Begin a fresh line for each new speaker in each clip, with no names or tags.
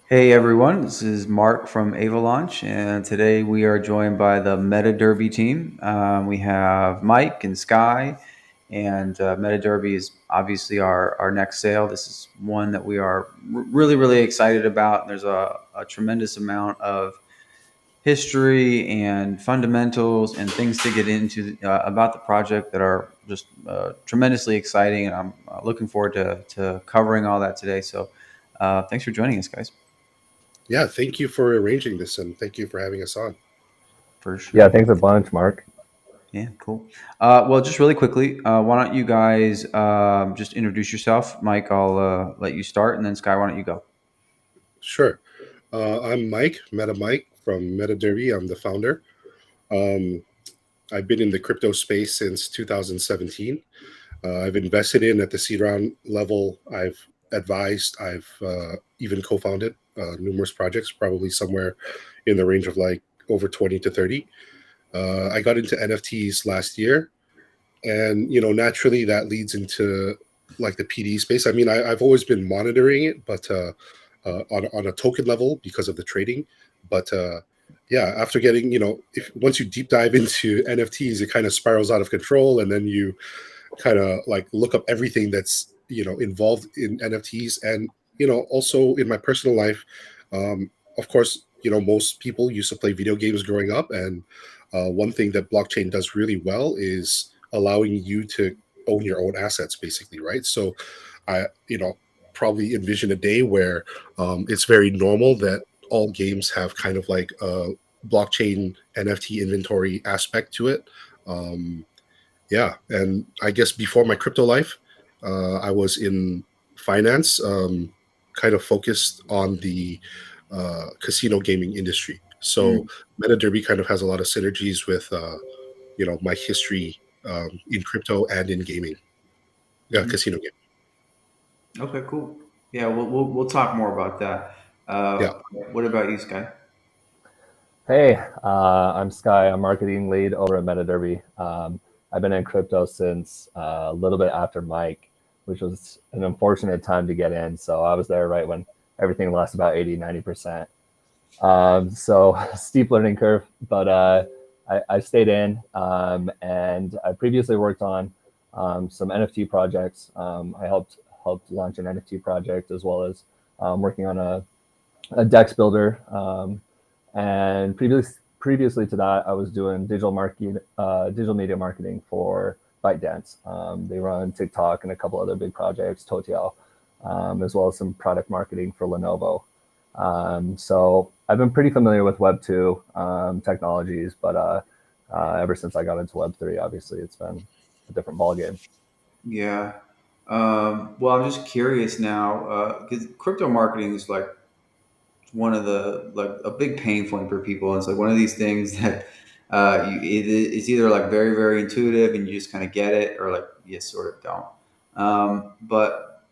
Hey everyone, this is Mark from Avalaunch, and today we are joined by the MetaDerby team. We have Mike and Sky, and MetaDerby is obviously our next sale. This is one that we are really, really excited about. There's a tremendous amount of history and fundamentals and things to get into about the project that are just tremendously exciting, and I'm looking forward to covering all that today. So thanks for joining us, guys.
Yeah, thank you for arranging this and thank you for having us on.
For
Yeah,
sure.
thanks a bunch, Mark.
Yeah, cool. Well, just really quickly, why don't you guys just introduce yourself? Mike, I'll let you start, and then Sky, why don't you go?
Sure. I'm Mike, MetaMike from MetaDerby. I'm the founder. Um, I've been in the crypto space since 2017. I've invested in at the seed round level. I've advised. I've even co-founded numerous projects, probably somewhere in the range of like over 20 to 30. I got into NFTs last year, and naturally that leads into like the PD space. I mean, I've always been monitoring it, but on a token level because of the trading. But yeah, after getting if once you deep dive into NFTs, it kind of spirals out of control, and then you kind of like look up everything that's involved in NFTs, and also in my personal life. Of course, most people used to play video games growing up, and one thing that blockchain does really well is allowing you to own your own assets, basically, right? So, I probably envision a day where it's very normal that all games have kind of like a blockchain NFT inventory aspect to it. Um, yeah, and I guess before my crypto life, I was in finance, kind of focused on the casino gaming industry. So
Mm,
MetaDerby kind of has a lot of synergies with my history in crypto and in gaming, yeah,
mhm.
casino gaming.
Okay, cool. Yeah, we'll talk more about that.
Yeah.
What about you, Sky?
Hey, I'm Sky. I'm marketing lead over at MetaDerby. I've been in crypto since a little bit after Mike, which was an unfortunate time to get in. So I was there right when everything lost about 80, 90%. So steep learning curve, but I stayed in, and I previously worked on some NFT projects. I helped launch an NFT project as well as working on a Dex builder. And previously to that, I was doing digital media marketing for ByteDance. They run TikTok and a couple other big projects, Totial, as well as some product marketing for Lenovo. So I've been pretty familiar with Web 2 technologies, but ever since I got into Web 3, obviously it's been a different ballgame.
Yeah. Well, I'm just curious now because crypto marketing is like one of the like a big pain point for people. And it's like one of these things that it's either like very very intuitive and you just kind of get it, or like you sort of don't. But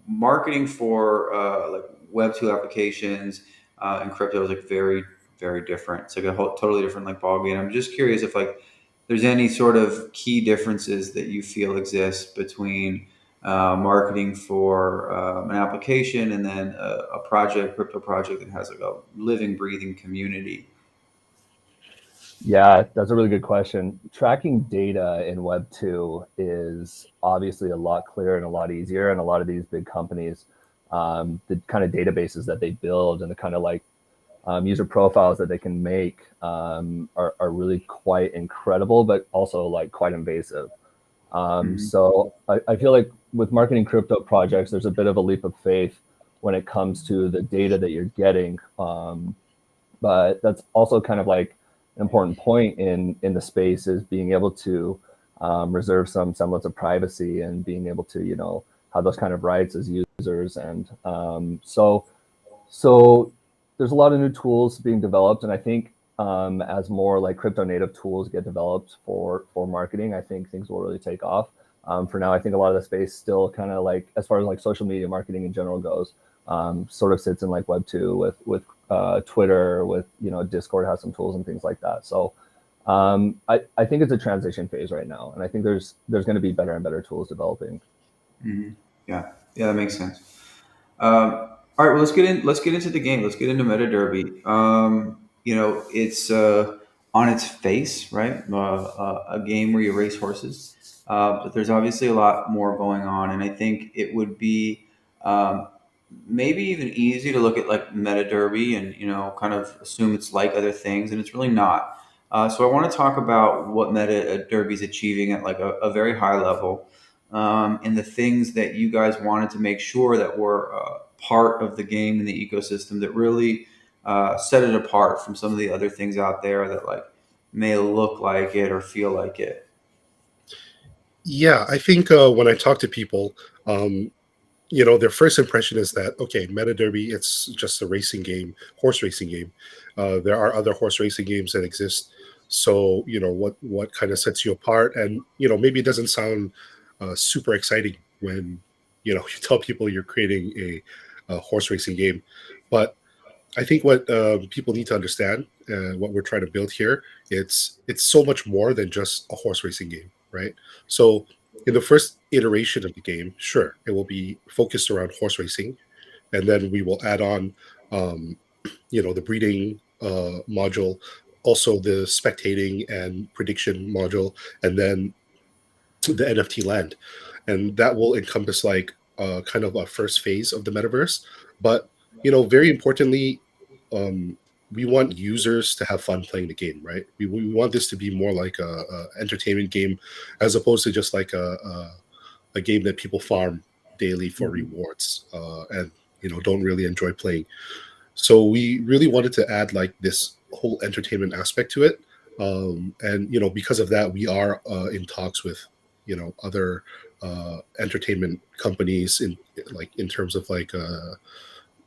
marketing for like Web 2 applications and crypto is like very very different. It's like a whole totally different like ballgame. I'm just curious if like there's any sort of key differences that you feel exist between marketing for an application and then a project, crypto project that has like a living, breathing community.
Yeah, that's a really good question. Tracking data in Web 2 is obviously a lot clearer and a lot easier. And a lot of these big companies, the kind of databases that they build and the kind of like user profiles that they can make are really quite incredible, but also like quite invasive.
Mhm.
So I feel like with marketing crypto projects, there's a bit of a leap of faith when it comes to the data that you're getting. But that's also kind of like an important point in the space is being able to reserve some semblance of privacy and being able to have those kind of rights as users. And so there's a lot of new tools being developed, and I think as more like crypto native tools get developed for marketing, I think things will really take off. For now, I think a lot of the space still kind of like, as far as like social media marketing in general goes, sort of sits in like Web 2 with Twitter, with Discord has some tools and things like that. So I think it's a transition phase right now, and I think there's going to be better and better tools developing.
Mhm. Yeah, yeah, that makes sense. All right, well, let's get into the game. Let's get into MetaDerby. It's on its face, right? A game where you race horses, but there's obviously a lot more going on, and I think it would be um, maybe even easy to look at like MetaDerby and kind of assume it's like other things, and it's really not. So I want to talk about what MetaDerby is achieving at like a very high level, and the things that you guys wanted to make sure that were part of the game and the ecosystem that really set it apart from some of the other things out there that like may look like it or feel like it.
Yeah, I think when I talk to people, their first impression is that okay, Meta Derby, it's just a racing game, horse racing game. There are other horse racing games that exist. So what kind of sets you apart, and maybe it doesn't sound super exciting when you tell people you're creating a horse racing game, but I think what people need to understand, what we're trying to build here, it's so much more than just a horse racing game, right? So in the first iteration of the game, sure, it will be focused around horse racing, and then we will add on, um, the breeding module, also the spectating and prediction module, and then the NFT land, and that will encompass like kind of a first phase of the metaverse. But very importantly, um, we want users to have fun playing the game, right? We want this to be more like a entertainment game, as opposed to just like a game that people farm daily for
Mhm.
rewards, and don't really enjoy playing. So we really wanted to add like this whole entertainment aspect to it, and because of that, we are in talks with other entertainment companies in terms of like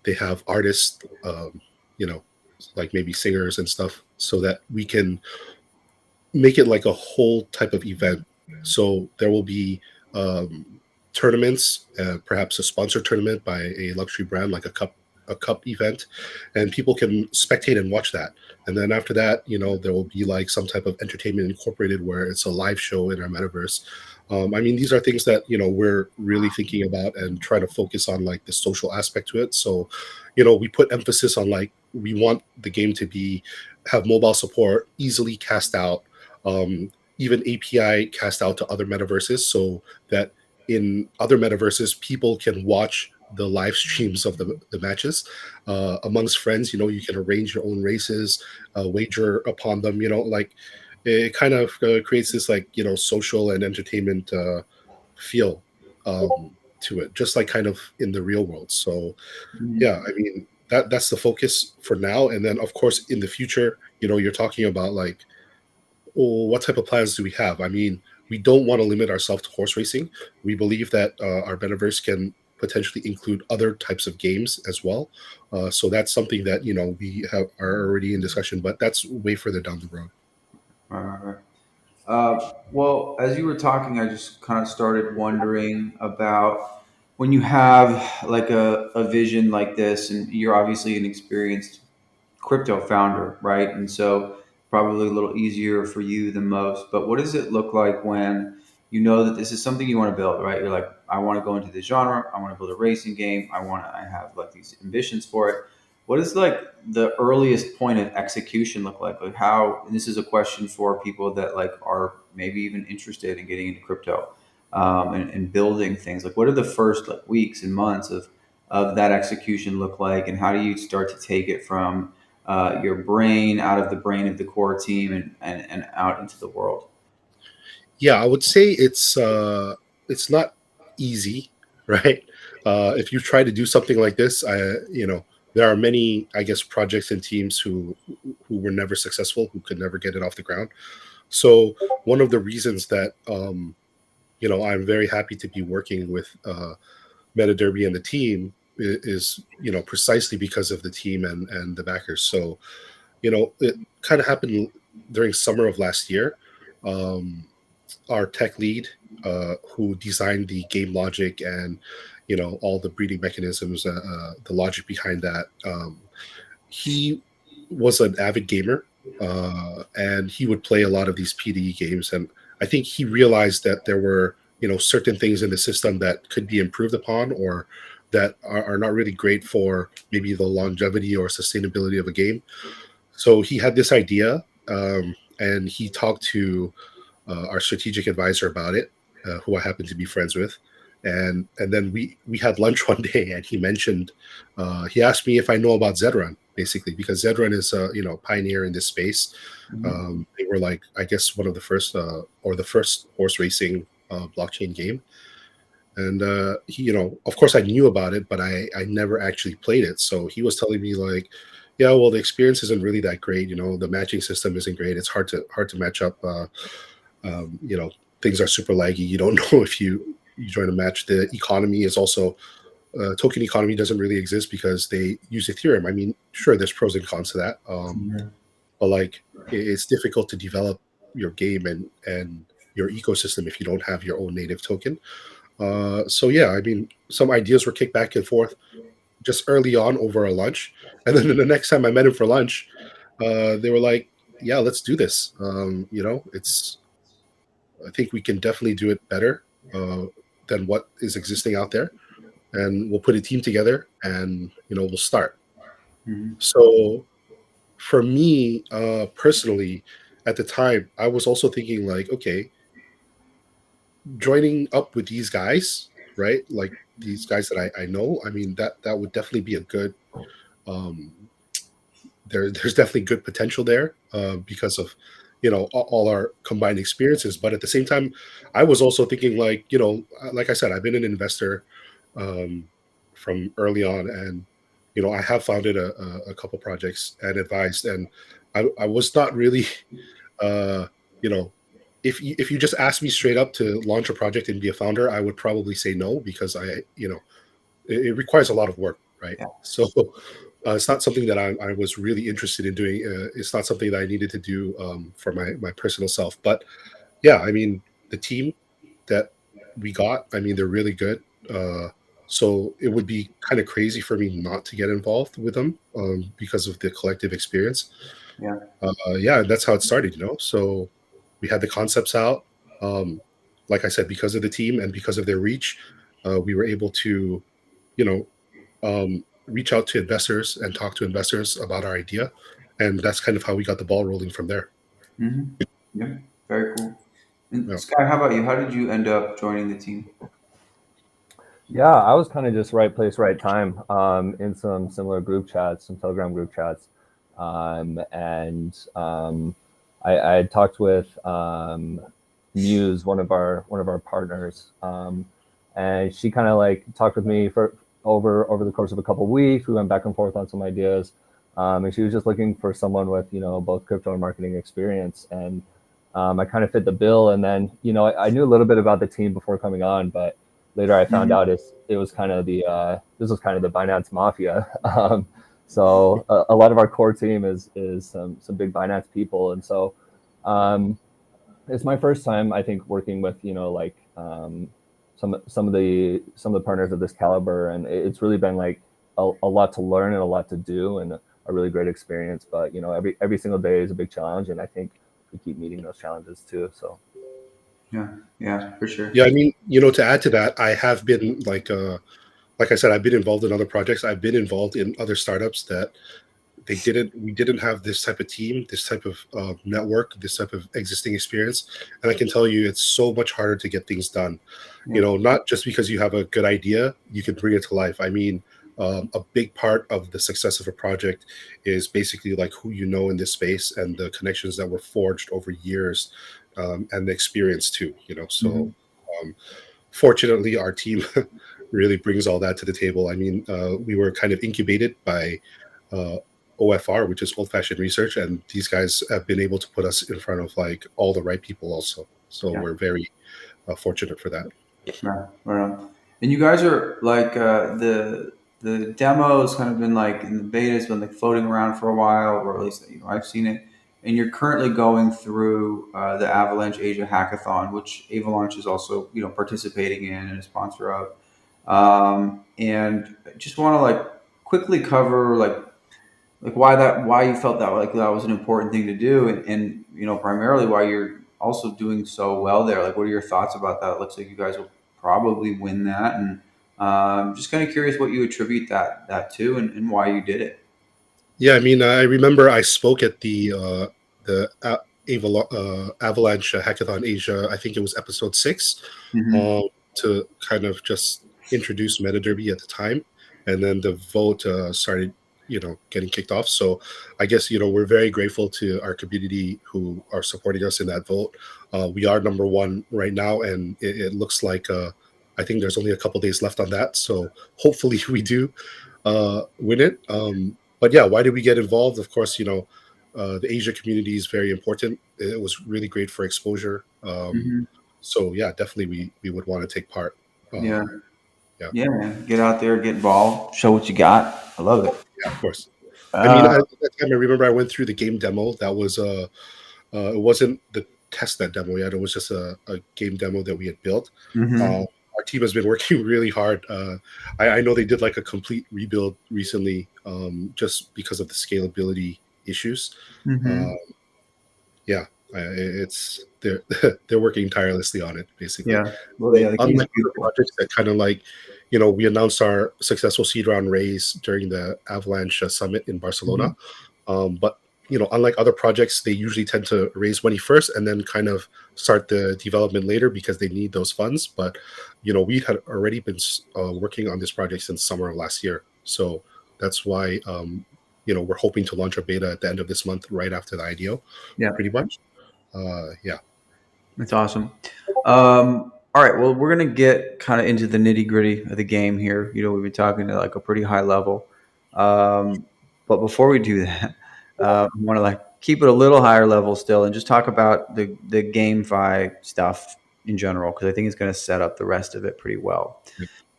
they have artists, you know like maybe singers and stuff, so that we can make it like a whole type of event. So there will be tournaments, perhaps a sponsored tournament by a luxury brand, like a cup event, and people can spectate and watch that. And then after that, there will be like some type of entertainment incorporated where it's a live show in our metaverse. I mean, these are things that we're really thinking about and trying to focus on like the social aspect to it. So, we put emphasis on like we want the game to be have mobile support, easily cast out, even API cast out to other metaverses, so that in other metaverses, people can watch the live streams of the matches amongst friends. You can arrange your own races, wager upon them. Like it kind of creates this like social and entertainment feel to it, just like kind of in the real world. So yeah, I mean that's the focus for now, and then of course in the future, you're talking about like, well, what type of plans do we have? I mean, we don't want to limit ourselves to horse racing. We believe that our metaverse can potentially include other types of games as well. So that's something that are already in discussion, but that's way further down the road.
Right. Well, as you were talking, I just kind of started wondering about when you have like a vision like this, and you're obviously an experienced crypto founder, right? And so probably a little easier for you than most. But what does it look like when you know that this is something you want to build, right? You're like, I want to go into this genre. I want to build a racing game. I have like these ambitions for it. What does like the earliest point of execution look like? Like how, and this is a question for people that like are maybe even interested in getting into crypto, and building things. Like what are the first like weeks and months of that execution look like? And how do you start to take it from your brain out of the brain of the core team and out into the world?
Yeah, I would say it's not easy, right? If you try to do something like this, there are many, I guess, projects and teams who were never successful, who could never get it off the ground. So one of the reasons that I'm very happy to be working with MetaDerby and the team is precisely because of the team and the backers. So it kind of happened during summer of last year. Um, our tech lead, who designed the game logic and all the breeding mechanisms, the logic behind that, he was an avid gamer, and he would play a lot of these PDE games. And I think he realized that there were certain things in the system that could be improved upon, or that are not really great for maybe the longevity or sustainability of a game. So he had this idea, and he talked to our strategic advisor about it, who I happen to be friends with. And then we had lunch one day, and he mentioned he asked me if I know about Zedrun, basically, because Zedrun is pioneer in this space.
Mhm.
They were like, I guess, one of the first or the first horse racing blockchain game. And he, of course, I knew about it, but I never actually played it. So he was telling me like, yeah, well, the experience isn't really that great. The matching system isn't great. It's hard to match up. Um, you know, Things are super laggy. You don't know if you join a match. The economy is also token economy doesn't really exist because they use Ethereum. I mean, sure, there's pros and cons to that,
Yeah.
but like it's difficult to develop your game and your ecosystem if you don't have your own native token. So yeah, I mean, some ideas were kicked back and forth just early on over a lunch, and then the next time I met him for lunch, they were like, "Yeah, let's do this." It's I think we can definitely do it better uh, than what is existing out there, and we'll put a team together, and we'll start.
Mhm.
So for me personally, at the time, I was also thinking like, okay, joining up with these guys, right? Like these guys that I know. I mean, that would definitely be a good. Um, there's definitely good potential there because of all our combined experiences. But at the same time, I was also thinking like like I said, I've been an investor um, from early on, and I have founded a couple projects and advised, and I was not really uh, you know if you just asked me straight up to launch a project and be a founder, I would probably say no because it requires a lot of work, right?
Yeah.
So it's not something that I was really interested in doing. It's not something that I needed to do for my personal self. But yeah, I mean, the team that we got, I mean, they're really good. So it would be kind of crazy for me not to get involved with them because of the collective experience.
Yeah.
Yeah, that's how it started, So we had the concepts out. Um, like I said, because of the team and because of their reach, we were able to, you know, reach out to investors and talk to investors about our idea, and that's kind of how we got the ball rolling from there.
Hmm. Yeah. Very cool. And
Yeah.
Sky, how about you? How did you end up joining the team?
Yeah, I was kind of just right place, right time in some similar group chats, some Telegram group chats. And I had talked with Muse, one of our partners, and she kind of like talked with me for over the course of a couple of weeks. We went back and forth on some ideas, and she was just looking for someone with both crypto and marketing experience, and I kind of fit the bill. And then I knew a little bit about the team before coming on, but later I found
Hmm.
out it was kind of the this was kind of the Binance mafia. So a lot of our core team is some big Binance people, and so um, it's my first time I think working with like some of the partners of this caliber, and it's really been like a lot to learn and a lot to do, and a really great experience. But every single day is a big challenge, and I think we keep meeting those challenges too. So
Yeah. Yeah. For sure.
Yeah, I mean, to add to that, I have been like I said, I've been involved in other projects. I've been involved in other startups that we didn't have this type of team, this type of network, this type of existing experience. And I can tell you, it's so much harder to get things done.
Yeah.
Not just because you have a good idea, you can bring it to life. I mean, a big part of the success of a project is basically like who you know in this space and the connections that were forged over years, and the experience too.
Hmm.
So um, fortunately, our team really brings all that to the table. I mean, we were kind of incubated by uh, OFR, which is old fashioned research, and these guys have been able to put us in front of like all the right people also. So
Yeah.
we're very fortunate for that.
Right. Right on. And you guys are like the demo's kind of been like in the beta's been like floating around for a while, or at least I've seen it. And you're currently going through the Avalanche Asia Hackathon, which Avalaunch is also participating in and a sponsor of. And I just want to like quickly cover like why you felt that like that was an important thing to do, and primarily why you're also doing so well there. Like, what are your thoughts about that? It looks like you guys will probably win that, and Just kind of curious what you attribute that to, and why you did it.
Yeah, I mean, I remember I spoke at Avalanche Hackathon Asia. I think it was episode 6,
Hmm.
um, to kind of just introduce MetaDerby at the time, and then the vote started, getting kicked off. So I guess we're very grateful to our community who are supporting us in that vote. We are number one right now, and it looks like I think there's only a couple days left on that. So hopefully we do win it. But yeah, why did we get involved? Of course, the Asia community is very important. It was really great for exposure.
Hmm.
So yeah, definitely we would want to take part.
Yeah,
Yeah,
yeah, man. Get out there, get involved, show what you got. I love it.
yeah, of course. I mean,
Uh,
at that time, I remember I went through the game demo. That was it wasn't the testnet demo yet. It was just a game demo that we had built.
hmm.
Our team has been working really hard. I know they did like a complete rebuild recently, just because of the scalability issues. Uh,
Hmm.
yeah, it's they're they're working tirelessly on it, basically.
Yeah. Well,
So
yeah, the game's
unlike other
beautiful.
projects that kind of like, we announced our successful seed round raise during the Avalanche Summit in Barcelona.
Hmm.
But unlike other projects, they usually tend to raise money first and then kind of start the development later because they need those funds. But we had already been working on this project since summer of last year, so that's why we're hoping to launch a beta at the end of this month, right after the IDO,
Yeah,
pretty much. Yeah,
that's awesome. All right, well, we're gonna get kind of into the nitty gritty of the game here. We've been talking to like a pretty high level, um, but before we do that, I want to like keep it a little higher level still, and just talk about the GameFi stuff in general because I think it's going to set up the rest of it pretty well.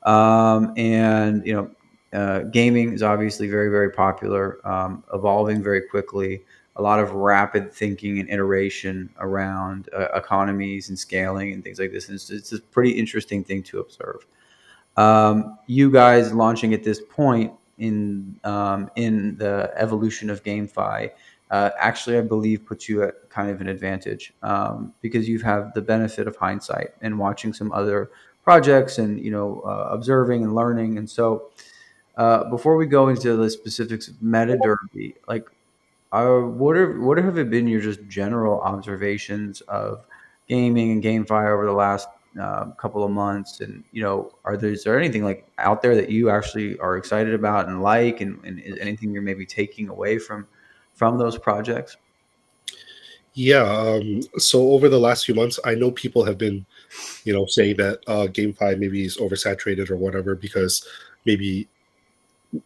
And gaming is obviously very, very popular, evolving very quickly. A lot of rapid thinking and iteration around economies and scaling and things like this. And it's a pretty interesting thing to observe. You guys launching at this point in the evolution of GameFi actually, I believe, puts you at kind of an advantage because you have the benefit of hindsight and watching some other projects and observing and learning. And so, before we go into the specifics of MetaDerby, like what have it been your just general observations of gaming and GameFi over the last couple of months? And is there anything like out there that you actually are excited about and like, and is anything you're maybe taking away from those projects?
yeah. So over the last few months, I know people have been saying that GameFi maybe is oversaturated or whatever, because maybe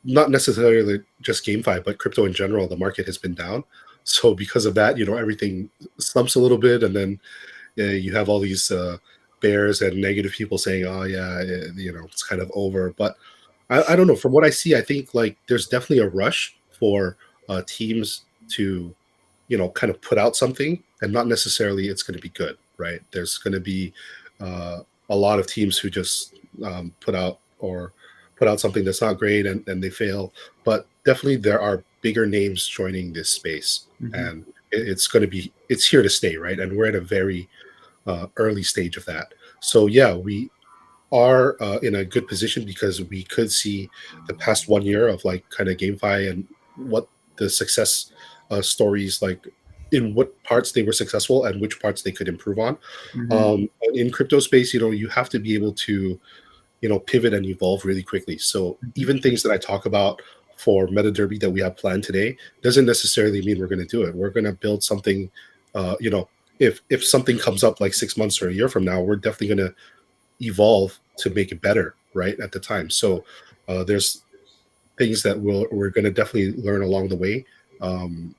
not necessarily just GameFi, but crypto in general, the market has been down. So because of that, everything slumps a little bit, and then you have all these bears and negative people saying, "Oh yeah, it's kind of over." But I don't know. From what I see, I think like there's definitely a rush for teams to kind of put out something, and not necessarily it's going to be good, right? There's going to be uh, a lot of teams who just put out something that's not great, and they fail. But definitely there are bigger names joining this space,
Hmm.
and it's here to stay, right? And we're at a very early stage of that. So yeah, we are in a good position because we could see the past 1 year of like kind of GameFi and what the success stories, like in what parts they were successful and which parts they could improve on.
Hmm.
In crypto space, you have to be able to pivot and evolve really quickly. So even things that I talk about for MetaDerby that we have planned today doesn't necessarily mean we're going to do it. We're going to build something. If something comes up like 6 months or a year from now, we're definitely going to evolve to make it better, right, at the time. So there's things that we're going to definitely learn along the way. um,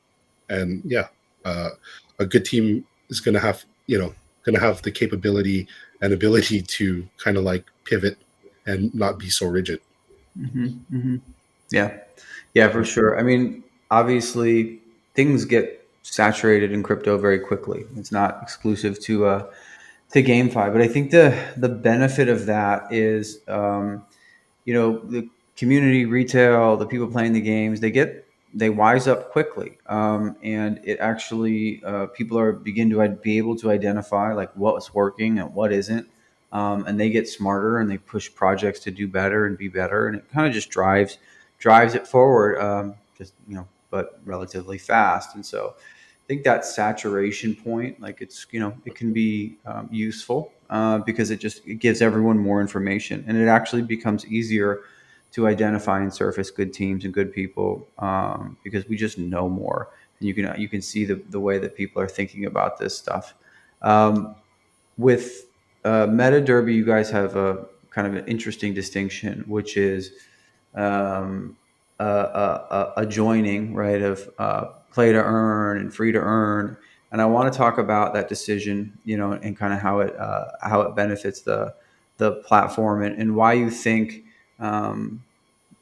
and yeah, uh, a good team is going to have the capability and ability to kind of like pivot and not be so rigid.
Hmm. Hmm. Yeah, yeah, for sure. I mean, obviously, things get saturated in crypto very quickly. It's not exclusive to GameFi, but I think the benefit of that is, the community, retail, the people playing the games, they wise up quickly, and it actually people are begin to be able to identify like what's working and what isn't. and they get smarter and they push projects to do better and be better, and it kind of just drives it forward, just but relatively fast. And so I think that saturation point, like it can be useful because it gives everyone more information, and it actually becomes easier to identify and surface good teams and good people because we just know more, and you can see the way that people are thinking about this stuff. With MetaDerby, you guys have a kind of an interesting distinction, which is a joining, right, of play to earn and free to earn. And I want to talk about that decision, and kind of how it benefits the platform, and why you think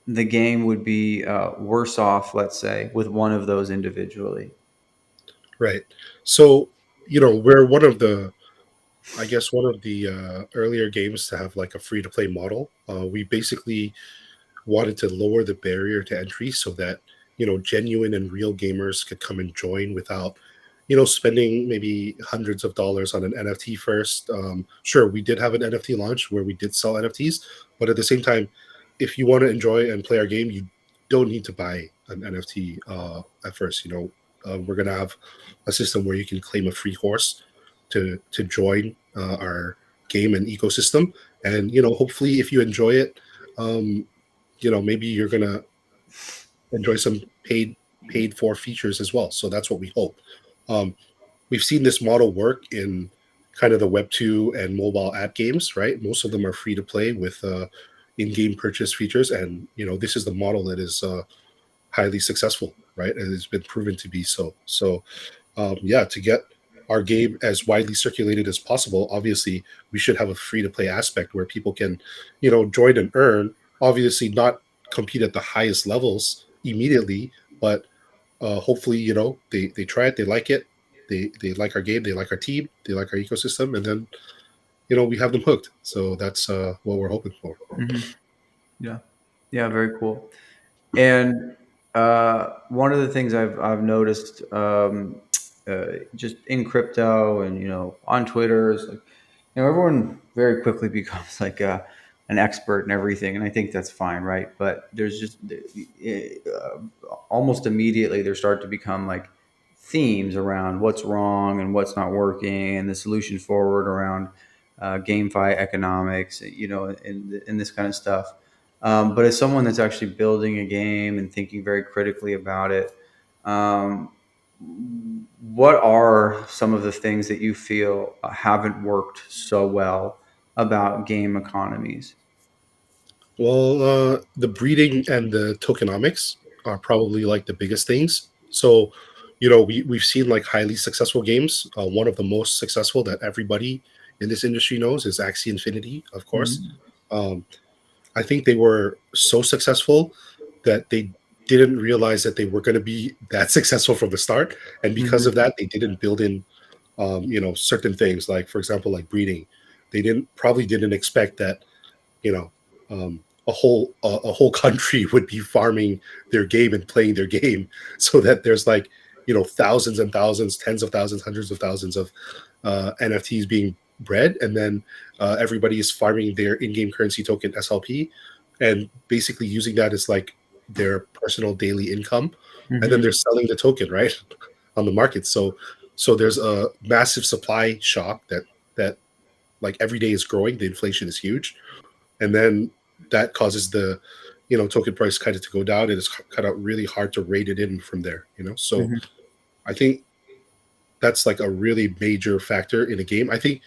the game would be worse off, let's say, with one of those individually.
Right. So, we're one of the, I guess, one of the earlier games to have like a free to play model. We basically wanted to lower the barrier to entry so that, genuine and real gamers could come and join without, spending maybe hundreds of dollars on an NFT first. Sure, we did have an NFT launch where we did sell NFTs, but at the same time, if you want to enjoy and play our game, you don't need to buy an NFT at first. We're gonna have a system where you can claim a free horse to join our game and ecosystem, and hopefully, if you enjoy it, um, maybe you're gonna enjoy some paid for features as well. So that's what we hope. Um, we've seen this model work in kind of the Web 2 and mobile app games, right? Most of them are free to play with in-game purchase features, and this is the model that is highly successful, right? And it's been proven to be so. So, yeah, to get our game as widely circulated as possible, obviously we should have a free-to-play aspect where people can, join and earn. Obviously, not compete at the highest levels immediately, but hopefully, they try it, they like it, they like our game, they like our team, they like our ecosystem, and then we have them hooked. So that's what we're hoping for.
Mm-hmm. Yeah, yeah, very cool. And one of the things I've noticed just in crypto and on Twitter is like everyone very quickly becomes like an expert in everything, and I think that's fine, right? But there's just almost immediately there start to become like themes around what's wrong and what's not working, and the solution forward around GameFi economics, and this kind of stuff. But as someone that's actually building a game and thinking very critically about it, um, what are some of the things that you feel haven't worked so well about game economies?
Well, the breeding and the tokenomics are probably like the biggest things. So, we've seen like highly successful games. One of the most successful that everybody in this industry knows is Axie Infinity, of course.
Mm-hmm.
Um, I think they were so successful that they didn't realize that they were going to be that successful from the start, and because of
Mm-hmm.
that, they didn't build in, certain things like, for example, like breeding. They didn't expect that you know a whole country would be farming their game and playing their game so that there's like thousands and thousands, tens of thousands, hundreds of thousands of NFTs being bred, and then everybody is farming their in-game currency token SLP and basically using that as like their personal daily income, and then
Mm-hmm.
they're selling the token right on the market. So there's a massive supply shock that like every day is growing. The inflation is huge, and then that causes the token price kind of to go down, and it's kind of really hard to rate it in from there. So
Mm-hmm.
I think that's like a really major factor in a game. I think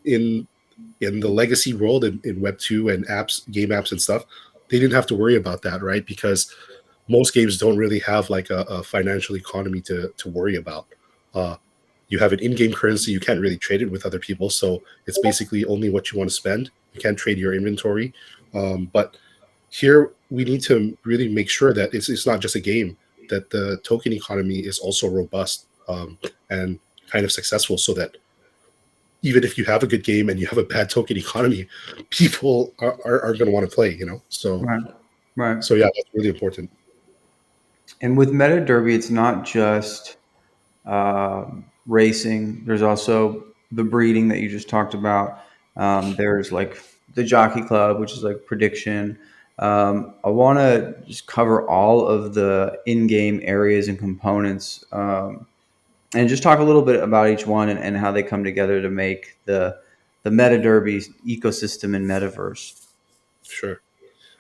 in the legacy world, in Web 2 and apps, game apps and stuff, they didn't have to worry about that, right? Because most games don't really have like a financial economy to worry about. Uh, you have an in-game currency, you can't really trade it with other people, so it's basically only what you want to spend. You can't trade your inventory. But here we need to really make sure that it's not just a game, that the token economy is also robust, and kind of successful, so that even if you have a good game and you have a bad token economy, people are going to want to play. So
Right. Right.
so yeah, that's really important.
And with MetaDerby, it's not just racing. There's also the breeding that you just talked about. There's like the Jockey Club, which is like prediction. I want to just cover all of the in-game areas and components, and just talk a little bit about each one and how they come together to make the MetaDerby ecosystem in Metaverse.
Sure.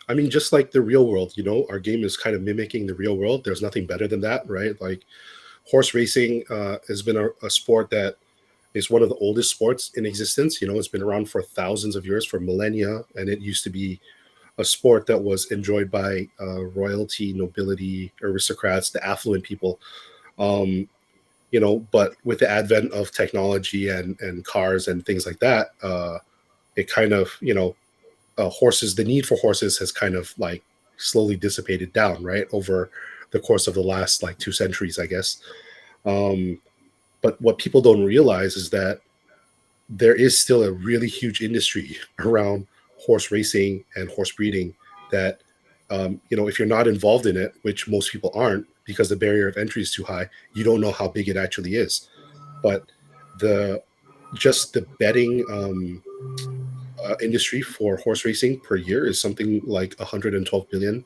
I mean, just like the real world, our game is kind of mimicking the real world. There's nothing better than that, right? Like horse racing has been a sport that is one of the oldest sports in existence. It's been around for thousands of years, for millennia, and it used to be a sport that was enjoyed by royalty, nobility, aristocrats, the affluent people. Um, but with the advent of technology and cars and things like that, it kind of, horses, the need for horses has kind of like slowly dissipated down, right, over the course of the last like 2 centuries, I guess. Um, but what people don't realize is that there is still a really huge industry around horse racing and horse breeding that, if you're not involved in it, which most people aren't because the barrier of entry is too high, you don't know how big it actually is. But the just the betting industry for horse racing per year is something like 112 billion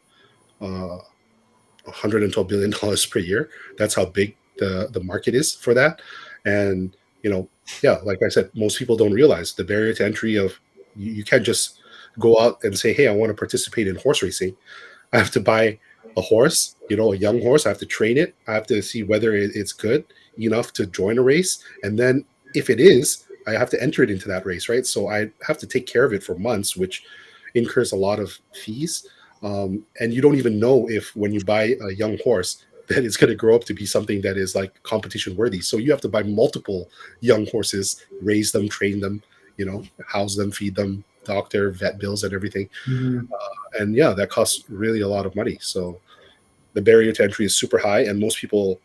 dollars per year. That's how big the market is for that. And yeah, like I said, most people don't realize the barrier to entry of you can't just go out and say, hey, I want to participate in horse racing. I have to buy a horse, a young horse. I have to train it. I have to see whether it's good enough to join a race. And then if it is, I have to enter it into that race, right? So I have to take care of it for months, which incurs a lot of fees. And you don't even know if when you buy a young horse that it's going to grow up to be something that is like competition worthy. So you have to buy multiple young horses, raise them, train them, house them, feed them, doctor, vet bills, and everything. And yeah, that costs really a lot of money. So the barrier to entry is super high, and most people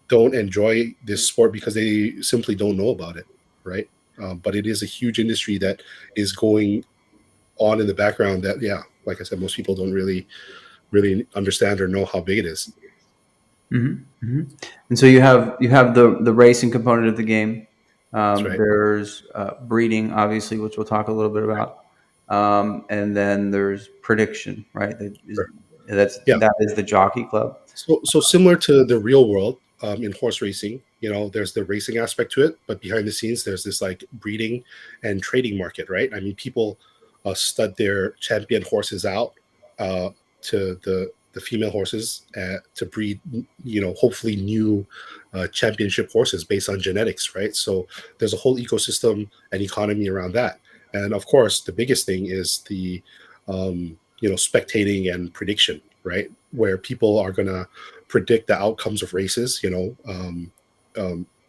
don't enjoy this sport because they simply don't know about it, right? But it is a huge industry that is going on in the background that, yeah, like I said, most people don't really understand or know how big it is.
And so you have the racing component of the game.
That's right.
There's breeding, obviously, which we'll talk a little bit about, and then there's prediction, right?
Sure. Yeah.
That is the Jockey Club.
So similar to the real world, in horse racing, there's the racing aspect to it, but behind the scenes, there's this like breeding and trading market, right? I mean, people stud their champion horses out to the female horses to breed, hopefully new championship horses based on genetics, right? So there's a whole ecosystem and economy around that. And of course, the biggest thing is the spectating and prediction, right? Where people are going to predict the outcomes of races,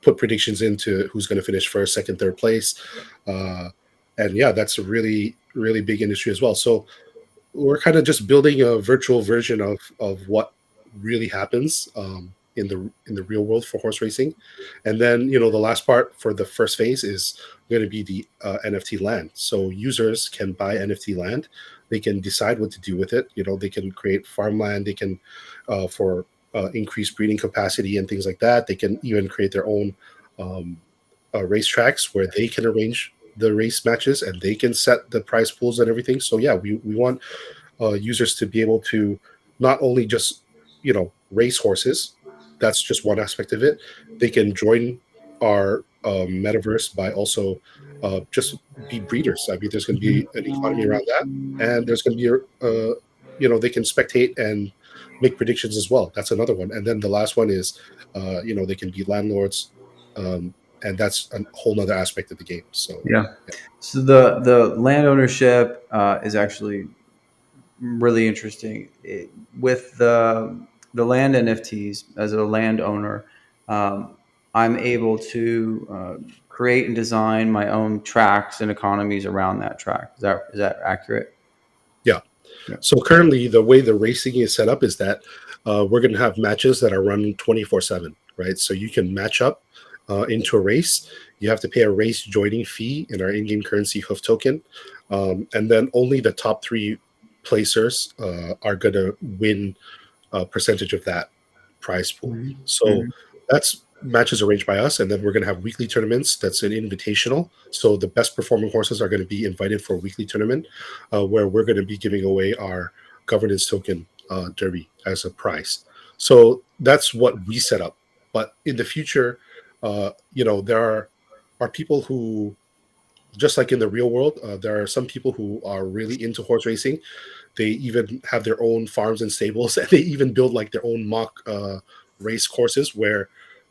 put predictions into who's going to finish first, second, third place. And yeah, that's a really, really big industry as well. So we're kind of just building a virtual version of what really happens in the real world for horse racing. And then, the last part for the first phase is going to be the NFT land. So users can buy NFT land. They can decide what to do with it. They can create farmland. They can, for increased breeding capacity and things like that. They can even create their own racetracks where they can arrange the race matches and they can set the prize pools and everything. So yeah, we want users to be able to not only just race horses. That's just one aspect of it. They can join our metaverse by also just be breeders. I mean, there's going to be an economy around that, and there's going to be they can spectate and make predictions as well. That's another one. And then the last one is they can be landlords, and that's a whole nother aspect of the game. So
Yeah. So the land ownership is actually really interesting. With the land NFTs, as a landowner, I'm able to create and design my own tracks and economies around that track. Is that accurate?
yeah.
Yeah.
So currently, the way the racing is set up is that we're going to have matches that are run 24/7, right? So you can match up into a race. You have to pay a race joining fee in our in-game currency hoof token, and then only the top three placers are going to win a percentage of that prize pool. So
Mm-hmm.
that's matches arranged by us, and then we're going to have weekly tournaments. That's an invitational. So the best performing horses are going to be invited for a weekly tournament, where we're going to be giving away our governance token derby as a prize. So that's what we set up. But in the future, there are people who, just like in the real world, there are some people who are really into horse racing. They even have their own farms and stables, and they even build like their own mock race courses where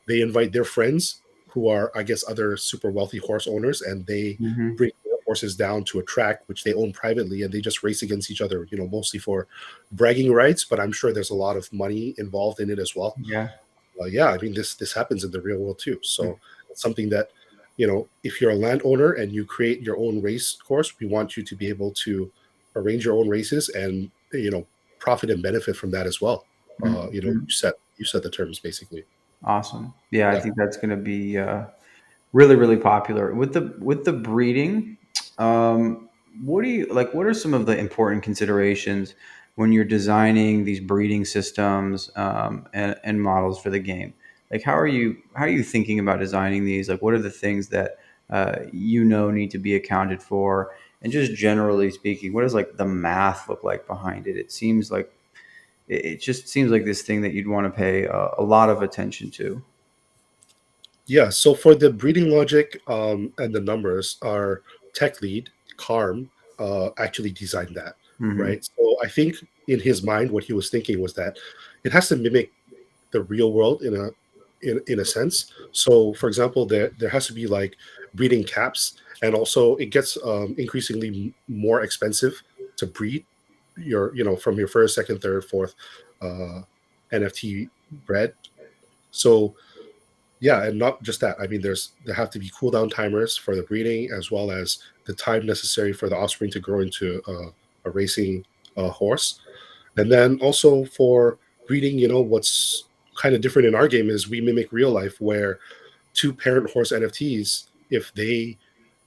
they invite their friends who are, I guess, other super wealthy horse owners, and they
Hmm.
bring their horses down to a track which they own privately, and they just race against each other. Mostly for bragging rights, but I'm sure there's a lot of money involved in it as well.
Yeah.
Yeah, I mean this happens in the real world too. So it's something that if you're a landowner and you create your own race course, we want you to be able to arrange your own races and profit and benefit from that as well.
Mhm.
You set the terms basically.
Awesome. Yeah, I
Yeah.
think that's going to be really, really popular with the breeding. What do you like? What are some of the important considerations when you're designing these breeding systems and models for the game? Like, how are you thinking about designing these? Like, what are the things that need to be accounted for? And just generally speaking, what does like the math look like behind it? It just seems like this thing that you'd want to pay a lot of attention to.
Yeah, so for the breeding logic and the numbers, our tech lead, Carm, actually designed that,
Hmm.
right? So I think in his mind, what he was thinking was that it has to mimic the real world in a sense. So, for example, there has to be like breeding caps, and also it gets increasingly more expensive to breed from your first, second, third, fourth uh, NFT bred. So yeah, and not just that. I mean, there have to be cooldown timers for the breeding, as well as the time necessary for the offspring to grow into a racing horse. And then also for breeding, what's kind of different in our game is we mimic real life, where two parent horse NFTs, if they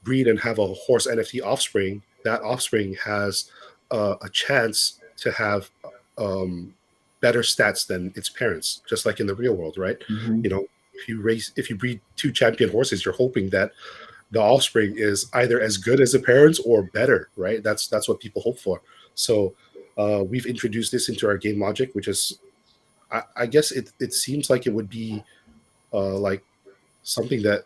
breed and have a horse NFT offspring, that offspring has a chance to have um, better stats than its parents, just like in the real world, right?
Hmm.
If you breed two champion horses, you're hoping that the offspring is either as good as the parents or better, right? That's what people hope for. So we've introduced this into our game logic, which is, I guess it seems like it would be like something that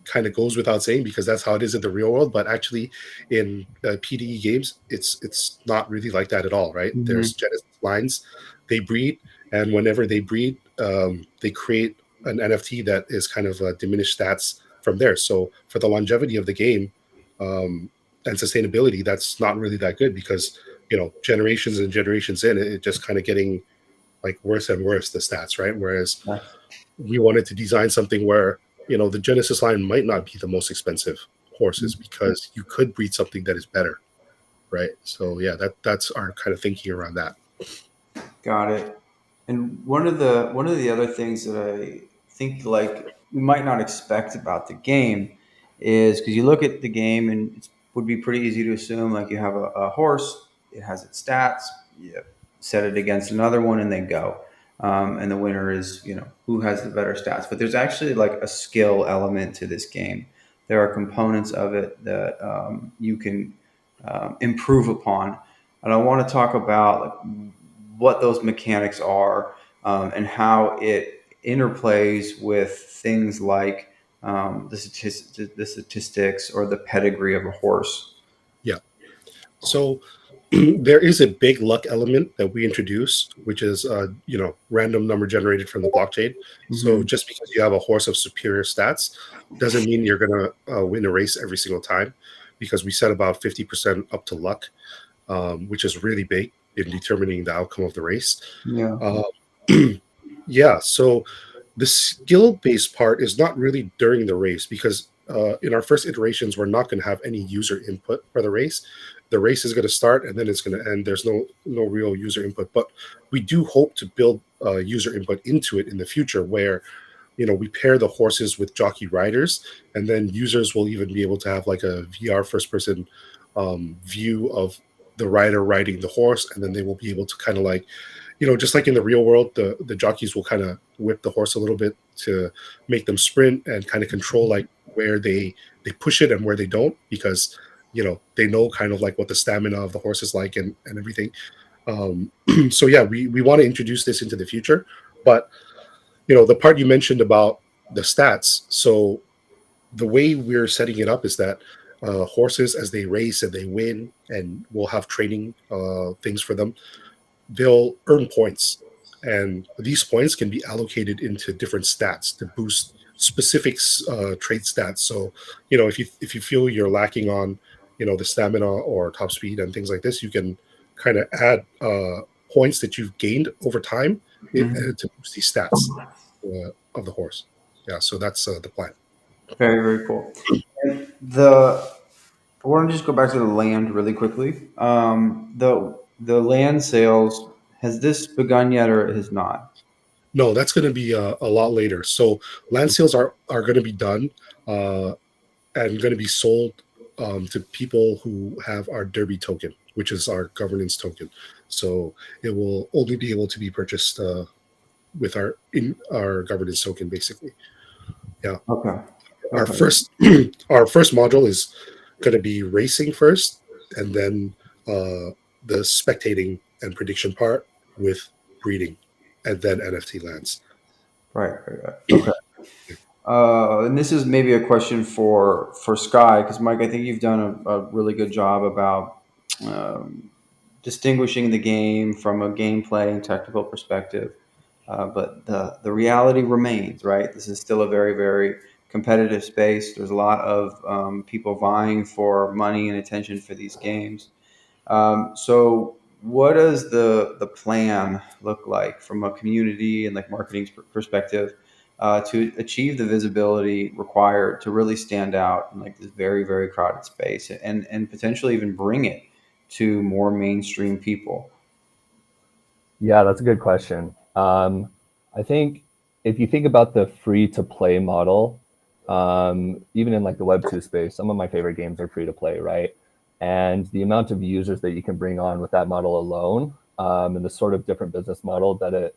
kind of goes without saying because that's how it is in the real world. But actually, in PDE games, it's not really like that at all, right?
Hmm.
There's Genesis lines, they breed, and whenever they breed, they create an NFT that is kind of diminished stats from there. So for the longevity of the game and sustainability, that's not really that good because generations and generations in, it just kind of getting like worse and worse the stats, right? Whereas we wanted to design something where the Genesis line might not be the most expensive horses because you could breed something that is better, right? So yeah, that's our kind of thinking around that.
Got it. And one of the other things that I think like we might not expect about the game is because you look at the game and it would be pretty easy to assume like you have a horse, it has its stats, you set it against another one, and they go. And the winner is who has the better stats. But there's actually like a skill element to this game. There are components of it that you can improve upon, and I want to talk about like, what those mechanics are and how it interplays with things like the statistics or the pedigree of a horse.
Yeah. So there is a big luck element that we introduce, which is random number generated from the blockchain. So
Hmm.
just because you have a horse of superior stats doesn't mean you're going to win a race every single time, because we set about 50% up to luck, which is really big in determining the outcome of the race.
Yeah.
Uh, yeah, so the skill based part is not really during the race because in our first iterations, we're not going to have any user input for the race. The race is going to start and then it's going to end. There's no real user input, but we do hope to build user input into it in the future, where we pair the horses with jockey riders, and then users will even be able to have like a VR first person view of the rider riding the horse, and then they will be able to kind of like just like in the real world, the jockeys will kind of whip the horse a little bit to make them sprint and kind of control like where they push it and where they don't, because they know kind of like what the stamina of the horse is like and everything. So yeah, we want to introduce this into the future, but the part you mentioned about the stats. So the way we're setting it up is that horses, as they race and they win, and we'll have training things for them, they'll earn points, and these points can be allocated into different stats to boost specific trait stats. So if you feel you're lacking on the stamina or top speed and things like this, you can kind of add points that you've gained over time to boost these stats of the horse. Yeah, so that's the plan.
Very, very cool. And I want to just go back to the land really quickly. The land sales, has this begun yet, or it has not?
No, that's going to be a lot later. So land sales are going to be done and going to be sold to people who have our Derby token, which is our governance token. So it will only be able to be purchased with our governance token, basically. Yeah.
Okay.
Our
Okay.
first our first module is going to be racing first, and then the spectating and prediction part with breeding, and then NFT lands.
Right. Right. Right. Okay. And this is maybe a question for Sky, because Mike, I think you've done a really good job about distinguishing the game from a gameplay and technical perspective. But the reality remains, right? This is still a very, very competitive space. There's a lot of people vying for money and attention for these games. So, what does the plan look like from a community and like marketing perspective to achieve the visibility required to really stand out in like this very, very crowded space, and potentially even bring it to more mainstream people?
Yeah, that's a good question. I think if you think about the free to play model, even in like the Web2 space, some of my favorite games are free to play, right? And the amount of users that you can bring on with that model alone, and the sort of different business model that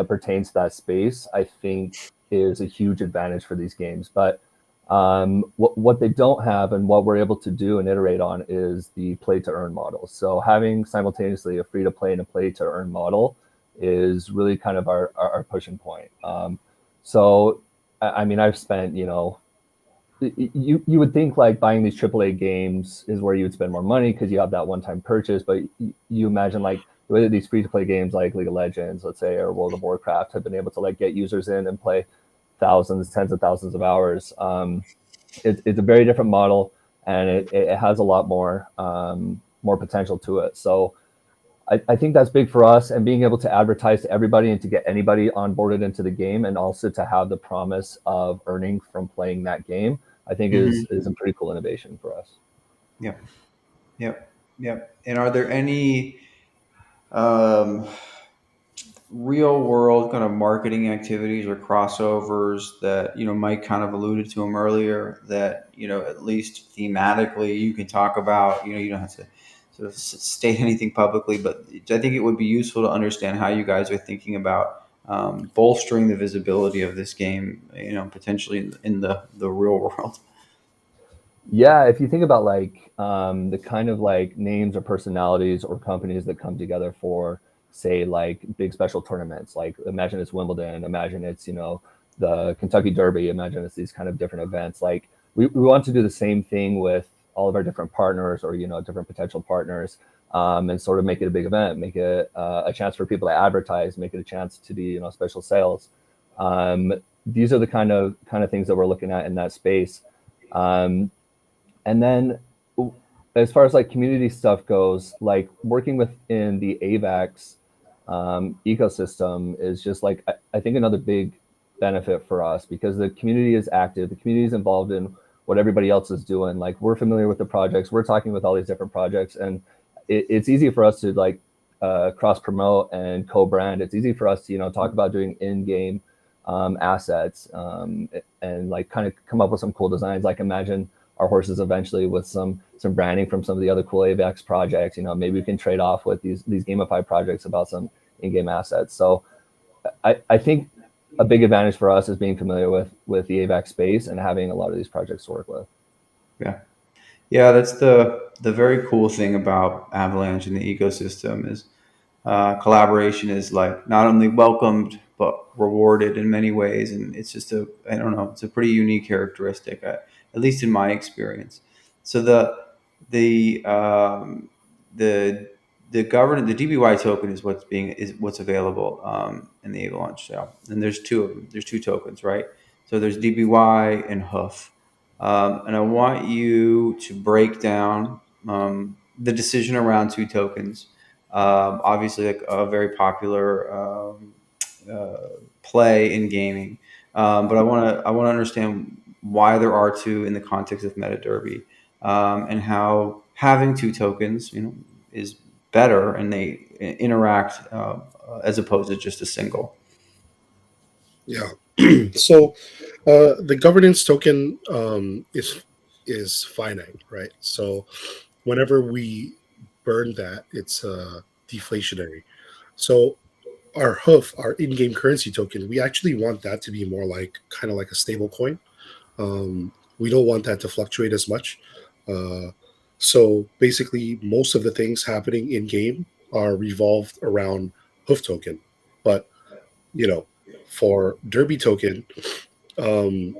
pertains to that space, I think is a huge advantage for these games. But what they don't have and what we're able to do and iterate on is the play to earn model. So having simultaneously a free to play and a play to earn model is really kind of our pushing point. So I mean, I've spent, you would think like buying these AAA games is where you would spend more money because you have that one-time purchase, but you imagine like the way that these free-to-play games like League of Legends, let's say, or World of Warcraft have been able to like get users in and play thousands, tens of thousands of hours. It's a very different model, and it has a lot more potential to it. So I think that's big for us, and being able to advertise to everybody and to get anybody onboarded into the game, and also to have the promise of earning from playing that game, I think is a pretty cool innovation for us.
Yep. Yep. Yep. And are there any um, real world kind of marketing activities or crossovers that Mike kind of alluded to them earlier, that at least thematically you can talk about? You don't have to sort of state anything publicly, but I think it would be useful to understand how you guys are thinking about bolstering the visibility of this game, potentially in the real world.
Yeah, if you think about like the kind of like names or personalities or companies that come together for, say, like big special tournaments, like imagine it's Wimbledon, imagine it's the Kentucky Derby, imagine it's these kind of different events. Like we want to do the same thing with all of our different partners, or different potential partners, and sort of make it a big event, make it a chance for people to advertise, make it a chance to be special sales. Um, these are the kind of things that we're looking at in that space. Um, and then as far as like community stuff goes, like working within the AVAX ecosystem is just like, I think another big benefit for us, because the community is active, the community is involved in what everybody else is doing. Like we're familiar with the projects, we're talking with all these different projects, and it's easy for us to like cross promote and co-brand. It's easy for us to talk about doing in-game assets, and like kind of come up with some cool designs. Like imagine our horses eventually with some branding from some of the other cool AVAX projects. Maybe we can trade off with these gamified projects about some in-game assets. So I think a big advantage for us is being familiar with the AVAX space and having a lot of these projects to work with.
Yeah. Yeah, that's the very cool thing about Avalanche and the ecosystem is collaboration is like not only welcomed but rewarded in many ways, and it's just I don't know, it's a pretty unique characteristic, at least in my experience. So the the the DBY token is what's available in the Avalaunch sale, and there's two of them. There's two tokens, right? So there's DBY and Hoof, and I want you to break down the decision around two tokens. Obviously, like a very popular play in gaming, but I want to understand why there are two in the context of MetaDerby, and how having two tokens, is better, and they interact as opposed to just a single.
Yeah. So the governance token is finite, right? So whenever we burn that, it's deflationary. So our hoof, our in-game currency token, we actually want that to be more like kind of like a stable coin. We don't want that to fluctuate as much. Uh, so basically, most of the things happening in game are revolved around hoof token. But you know, for Derby token, um,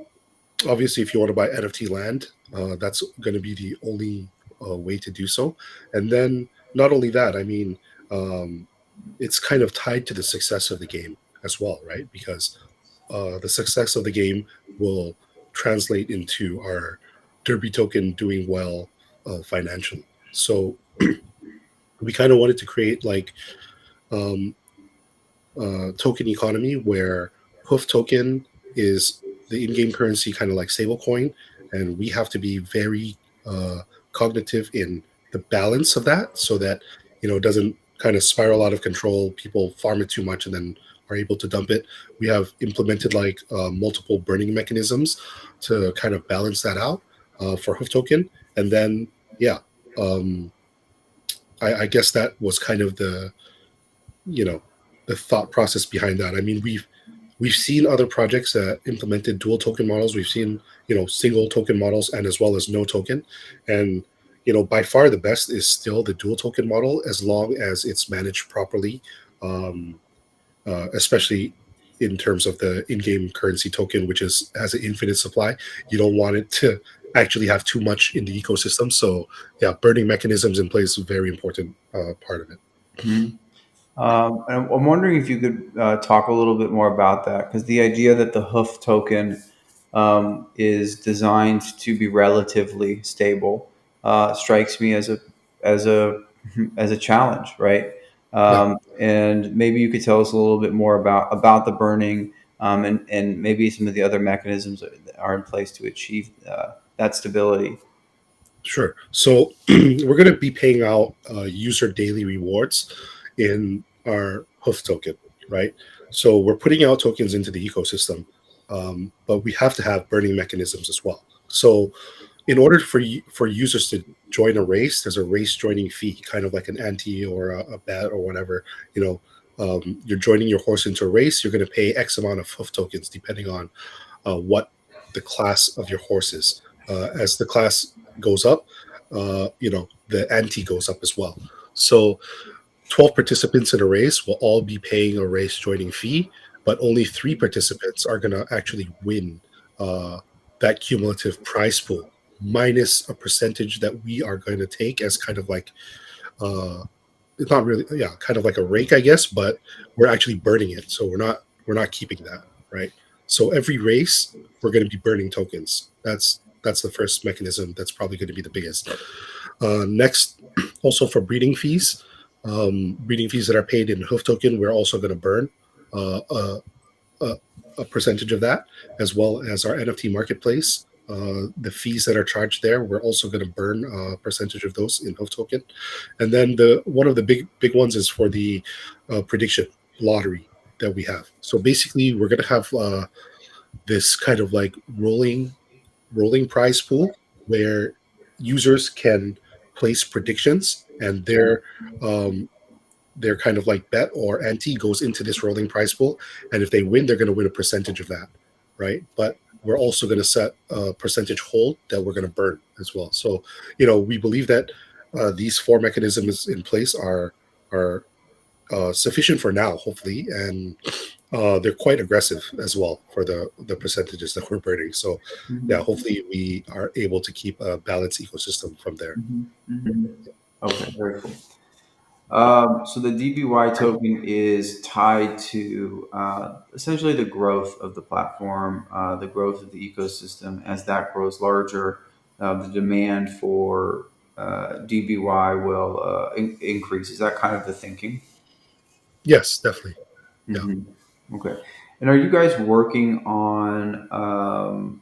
obviously, if you want to buy NFT land, that's going to be the only way to do so. And then not only that, I mean, um, it's kind of tied to the success of the game as well, right? Because the success of the game will translate into our Derby token doing well financially. So we kind of wanted to create like um, token economy where hoof token is the in-game currency, kind of like stablecoin, and we have to be very cognitive in the balance of that, so that it doesn't kind of spiral out of control. People farm it too much and then are able to dump it. We have implemented like multiple burning mechanisms to kind of balance that out for hoof token, and then yeah, um, I guess that was kind of you know the thought process behind that. I mean, we've seen other projects that implemented dual token models. We've seen single token models and as well as no token, and by far the best is still the dual token model as long as it's managed properly, um, especially in terms of the in-game currency token, which has an infinite supply. You don't want it to actually have too much in the ecosystem. So yeah, burning mechanisms in place is a very important part of it.
Mhm. And I'm wondering if you could talk a little bit more about that, because the idea that the hoof token is designed to be relatively stable strikes me as a as a challenge, right?
Yeah.
And maybe you could tell us a little bit more about the burning, and maybe some of the other mechanisms that are in place to achieve that stability.
Sure. So we're going to be paying out user daily rewards in our hoof token, right? So we're putting out tokens into the ecosystem, but we have to have burning mechanisms as well. So in order for users to join a race, there's a race joining fee, kind of like an ante or a bet or whatever. You're joining your horse into a race. You're going to pay X amount of hoof tokens depending on what the class of your horse is. As the class goes up, the ante goes up as well. So 12 participants in a race will all be paying a race joining fee, but only 3 participants are going to actually win that cumulative prize pool, minus a percentage that we are going to take as kind of like uh, it's not really, yeah, kind of like a rake, I guess, but we're actually burning it, so we're not keeping that, right? So every race we're going to be burning tokens. That's the first mechanism. That's probably going to be the biggest. Next, also for breeding fees that are paid in hoof token, we're also going to burn uh, a, a percentage of that, as well as our NFT marketplace. The fees that are charged there, we're also going to burn a percentage of those in hoof token. And then the one of the big ones is for the prediction lottery that we have. So basically, we're going to have this kind of like rolling prize pool, where users can place predictions, and their kind of like bet or ante goes into this rolling prize pool, and if they win, they're going to win a percentage of that, right? But we're also going to set a percentage hold that we're going to burn as well. So we believe that these four mechanisms in place are sufficient for now, hopefully, and they're quite aggressive as well for the percentages that we're burning. So yeah, hopefully we are able to keep a balanced ecosystem from there.
Okay, very cool. So the DBY token is tied to essentially the growth of the platform, the growth of the ecosystem. As that grows larger, the demand for DBY will increase. Is that kind of the thinking?
Yes, definitely. Yeah.
hmm Okay. And are you guys working on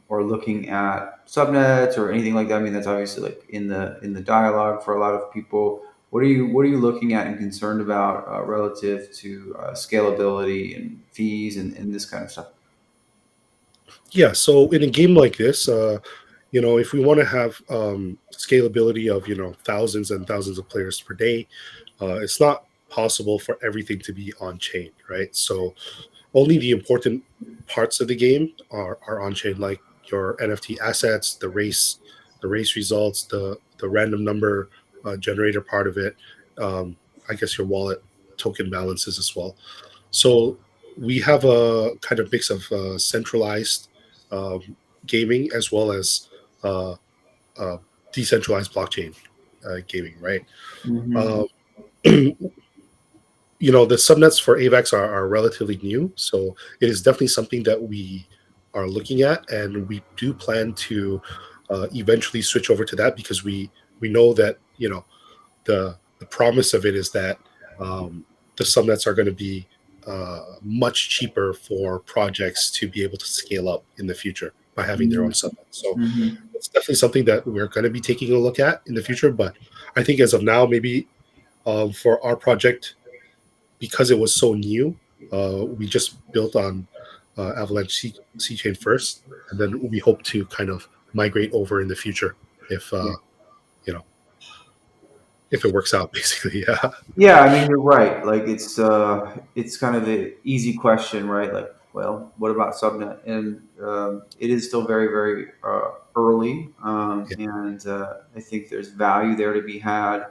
or looking at subnets or anything like that? I mean, that's obviously like in the dialogue for a lot of people. What are you looking at and concerned about relative to scalability and fees and this kind of stuff?
Yeah, so in a game like this, if we want to have scalability of thousands and thousands of players per day, it's not possible for everything to be on chain, right? So only the important parts of the game are on chain, like your NFT assets, the race results, the random number generator part of it. I guess your wallet token balances as well. So we have a kind of mix of centralized gaming as well as uh, uh, decentralized blockchain gaming, right?
Mm-hmm.
Uh, the subnets for AVAX are relatively new, so it is definitely something that we are looking at, and we do plan to eventually switch over to that because we know that the promise of it is that the subnets are going to be much cheaper for projects to be able to scale up in the future by having their own subnets. So
Mm-hmm.
it's definitely something that we're going to be taking a look at in the future. But I think as of now, maybe for our project, because it was so new, we just built on Avalanche C chain first, and then we hope to kind of migrate over in the future if you know if it works out, basically. Yeah.
Yeah, I mean you're right. Like it's kind of the easy question, right? Like, well, what about subnet? And it is still very very early,
Yeah.
and I think there's value there to be had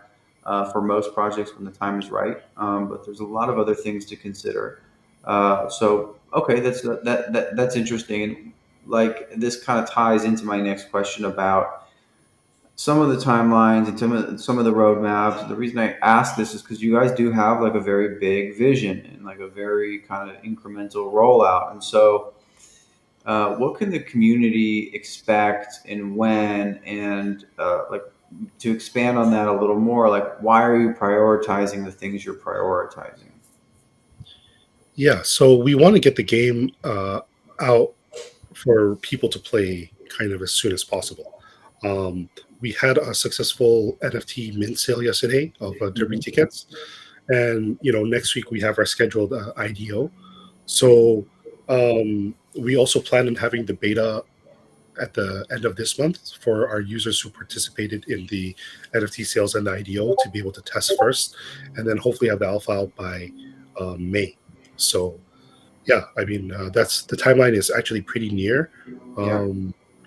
for most projects when the time is right. But there's a lot of other things to consider. So okay, that's interesting, and like this kind of ties into my next question about some of the timelines and some of the roadmaps. The reason I ask this is because you guys do have like a very big vision and like a very kind of incremental rollout. And so, what can the community expect and when? And like to expand on that a little more, like why are you prioritizing the things you're prioritizing?
Yeah, so we want to get the game out for people to play kind of as soon as possible. Um, we had a successful NFT mint sale yesterday of Derby
Mhm.
tickets, and next week we have our scheduled IDO. So we also plan on having the beta at the end of this month for our users who participated in the NFT sales and the IDO to be able to test first, and then hopefully have the alpha out by May. So yeah, I mean that's the timeline is actually pretty near.
Yeah.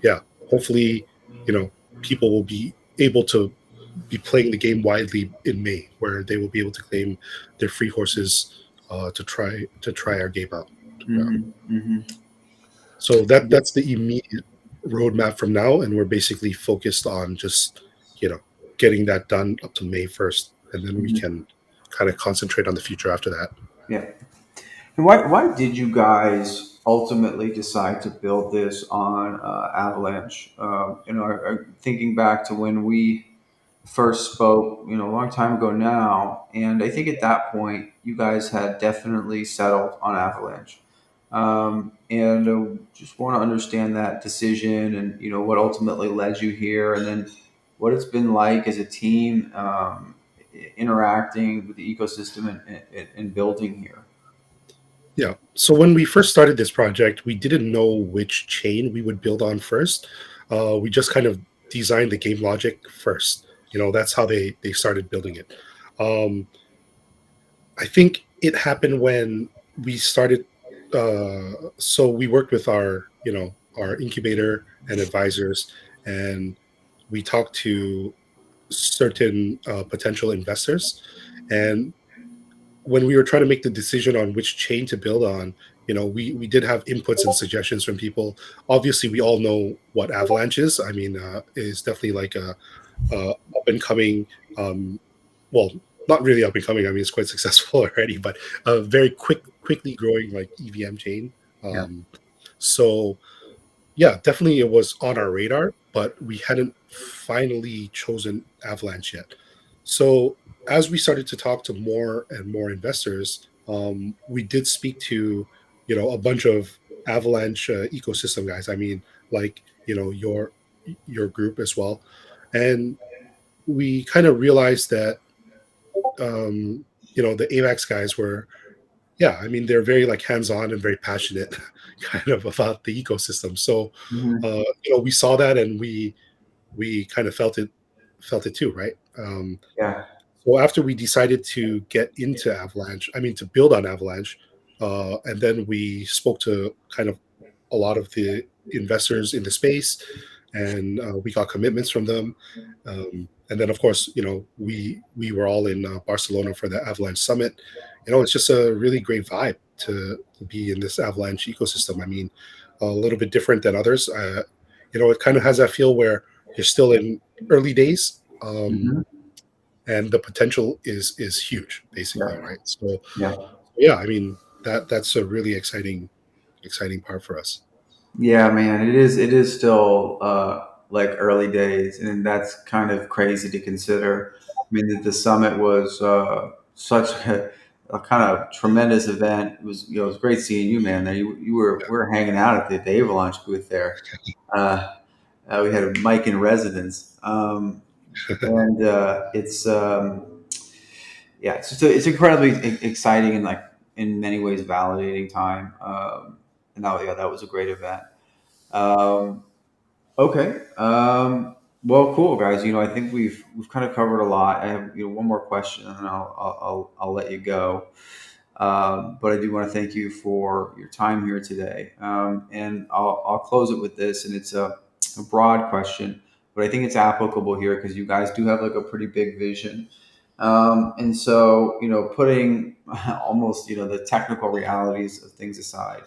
Yeah, hopefully people will be able to be playing the game widely in May, where they will be able to claim their free horses to try our game out. Yeah.
hmm hmm
So that's the immediate roadmap from now, and we're basically focused on just you know getting that done up to May 1st, and then we can kind of concentrate on the future after that.
Yeah. And why did you guys ultimately decide to build this on Avalanche? Thinking back to when we first spoke, a long time ago now, and I think at that point you guys had definitely settled on Avalanche, and just want to understand that decision and what ultimately led you here, and then what it's been like as a team interacting with the ecosystem and building here.
Yeah. So when we first started this project, we didn't know which chain we would build on first. We just kind of design the game logic first. That's how they started building it. Um, I think it happened when we started. So we worked with our incubator and advisors, and we talked to certain potential investors. And when we were trying to make the decision on which chain to build on, we did have inputs and suggestions from people. Obviously, we all know what Avalanche is. I mean, is definitely like a up and coming. Um, well, not really up and coming. I mean, it's quite successful already, but a very quickly growing like EVM chain.
Yeah.
So yeah, definitely it was on our radar, but we hadn't finally chosen Avalanche yet. So as we started to talk to more and more investors, we did speak to a bunch of Avalanche ecosystem guys. I mean, like your group as well, and we kind of realized that the AVAX guys were, yeah, I mean, they're very like hands-on and very passionate kind of about the ecosystem. So
Hmm.
we saw that, and we kind of felt it too, right?
Yeah.
So after we decided to get into Avalanche, I mean, to build on Avalanche, and then we spoke to kind of a lot of the investors in the space, and we got commitments from them. And then, of course, we were all in Barcelona for the Avalanche Summit. It's just a really great vibe to be in this Avalanche ecosystem. I mean, a little bit different than others. It kind of has that feel where you're still in early days.
Hmm.
And the potential is huge, basically,
Yeah.
right? So
Yeah.
yeah, I mean that's a really exciting part for us.
Yeah, man, it is. It is still like early days, and that's kind of crazy to consider. I mean, the summit was such a kind of tremendous event. It was great seeing you, man. There, you were we were hanging out at the Avalaunch booth there. Uh, we had a mic in residence, and it's yeah, it's just it's incredibly exciting and like in many ways validating time. And that, yeah, that was a great event. Um, okay. Well, cool, guys. I think we've kind of covered a lot. I have one more question, and then I'll let you go. But I do want to thank you for your time here today. And I'll close it with this, and it's a broad question, but I think it's applicable here because you guys do have like a pretty big vision. And so, putting almost, the technical realities of things aside,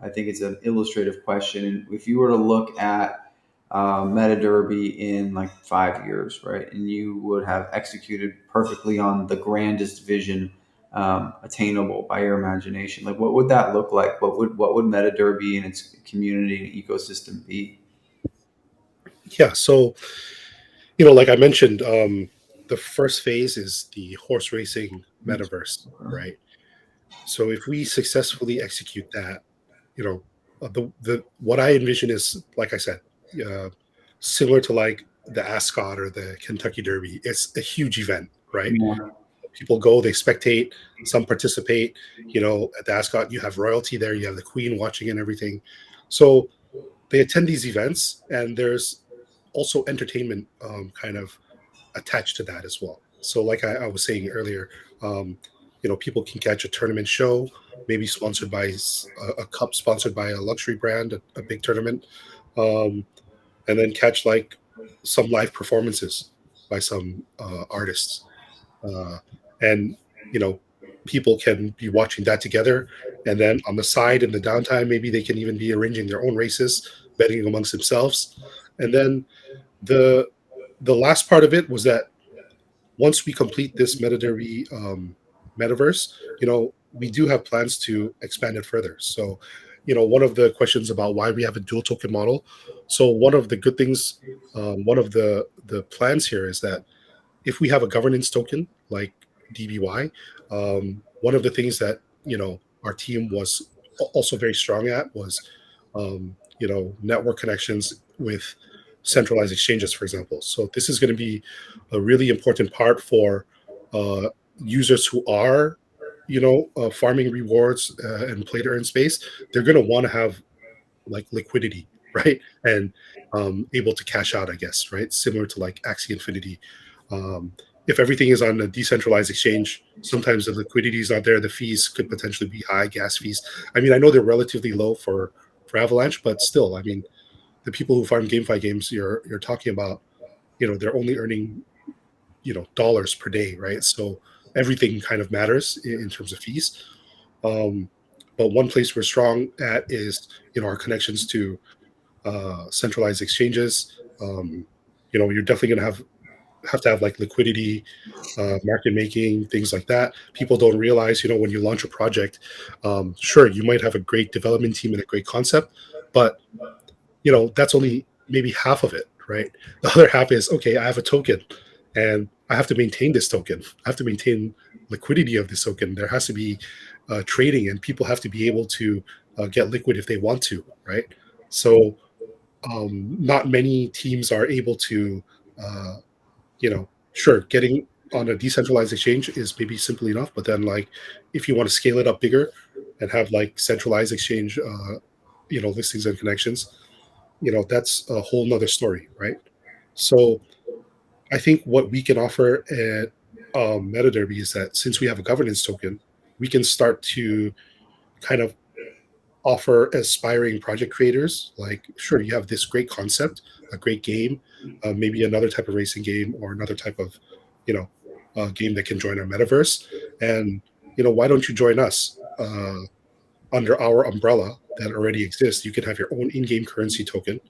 I think it's an illustrative question. And if you were to look at MetaDerby in like 5 years, right, and you would have executed perfectly on the grandest vision attainable by your imagination, like what would that look like? What would MetaDerby and its community and ecosystem be?
Yeah, so like I mentioned, the first phase is the horse racing metaverse, right? So if we successfully execute that, you know, the what I envision is, like I said, uh, similar to like the Ascot or the Kentucky Derby. It's a huge event, right?
Yeah.
People go, they spectate, some participate. At the Ascot, you have royalty there, you have the Queen watching and everything. So they attend these events, and there's also entertainment kind of attached to that as well. So, like I was saying earlier, um, people can catch a tournament show, maybe sponsored by a cup, sponsored by a luxury brand, a big tournament, um, and then catch like some live performances by some artists, uh, and you know, people can be watching that together. And then on the side, in the downtime, maybe they can even be arranging their own races, betting amongst themselves. And then the the last part of it was that once we complete this MetaDerby metaverse, we do have plans to expand it further. So, one of the questions about why we have a dual token model. So, one of the good things, one of the plans here is that if we have a governance token like DBY, one of the things that our team was also very strong at was network connections with centralized exchanges, for example. So this is going to be a really important part for uh, users who are farming rewards and play to earn space. They're going to want to have like liquidity right? And able to cash out, I guess, right? Similar to like Axie Infinity. If everything is on a decentralized exchange, sometimes the liquidity is not there. The fees could potentially be high, gas fees. I mean, I know they're relatively low for Avalanche, but still, I mean, the people who farm GameFi games, you're talking about, they're only earning, dollars per day, right? So everything kind of matters in terms of fees. Um, but one place we're strong at is, our connections to centralized exchanges. You're definitely going to have to have like liquidity, market making, things like that. People don't realize, when you launch a project, sure, you might have a great development team and a great concept, but that's only maybe half of it, right? The other half is, okay, I have a token and I have to maintain this token. I have to maintain liquidity of this token. There has to be trading, and people have to be able to get liquid if they want to, right? So not many teams are able to, uh, sure, getting on a decentralized exchange is maybe simple enough, but then like if you want to scale it up bigger and have like centralized exchange, listings and connections, that's a whole nother story, right? So I think what we can offer at MetaDerby is that since we have a governance token, we can start to kind of offer aspiring project creators, like, sure, you have this great concept, a great game, maybe another type of racing game or another type of, game that can join our metaverse. And, why don't you join us under our umbrella that already exists? You can have your own in-game currency token,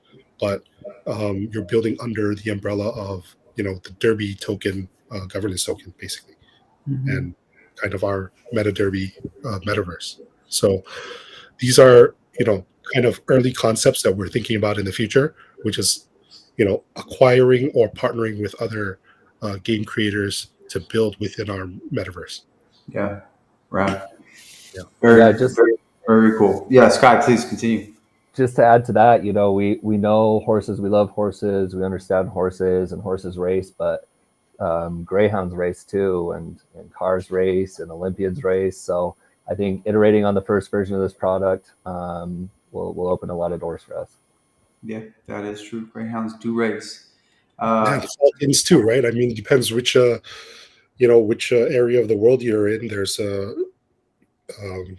but you're building under the umbrella of, the Derby token, governance token, basically,
Mm-hmm.
and kind of our MetaDerby metaverse. So these are, kind of early concepts that we're thinking about in the future, which is, acquiring or partnering with other game creators to build within our metaverse.
Yeah. Right.
Yeah.
Yeah,
Very,
just
very, very cool. Yeah, Sky, please continue.
just to add to that, we know horses, we love horses, we understand horses, and horses race, but greyhounds race too, and cars race, and Olympians race. So I think iterating on the first version of this product will open a lot of doors for us.
Yeah, that is true. Greyhounds do race.
Yeah,
Uh,
the Falcons too, right? I mean, it depends which which area of the world you're in. There's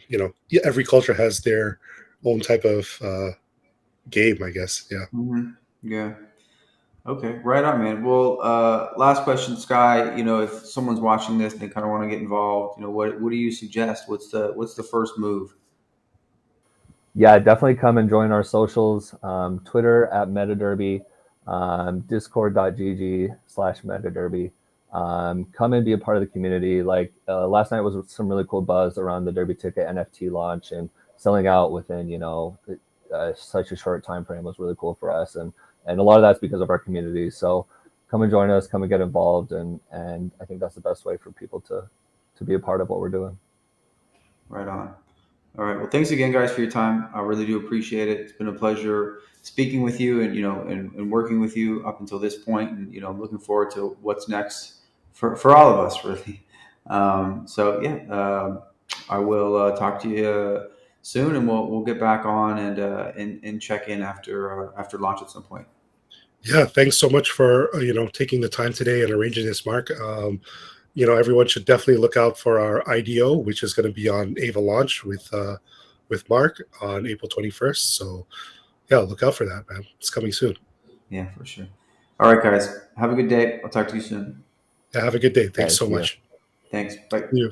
yeah, every culture has their own type of game, I guess. Yeah.
mhm. Yeah. Okay. Right on, man. Well, last question, Sky. If someone's watching this and they kind of want to get involved, what do you suggest? What's the first move?
Yeah, definitely come and join our socials. Twitter at MetaDerby, discord.gg/MetaDerby. Come and be a part of the community. Like last night was some really cool buzz around the Derby ticket NFT launch, and selling out within such a short time frame was really cool for us, and a lot of that's because of our community. So come and join us, come and get involved, and I think that's the best way for people to be a part of what we're doing.
Right on. All right. Well, thanks again, guys, for your time. I really do appreciate it. It's been a pleasure speaking with you, and working with you up until this point, and I'm looking forward to what's next for all of us, really. So yeah, I will talk to you soon, and we'll get back on and check in after launch at some point.
Yeah. Thanks so much for taking the time today and arranging this, Mark. Everyone should definitely look out for our IDO, which is going to be on Avalaunch with Mark on April 21st. So yeah, look out for that, man. It's coming soon.
Yeah, for sure. All right, guys. Have a good day. I'll talk to you soon.
Yeah, have a good day. Thanks
Okay,
so
see you.
much.
Thanks. Bye.
See you.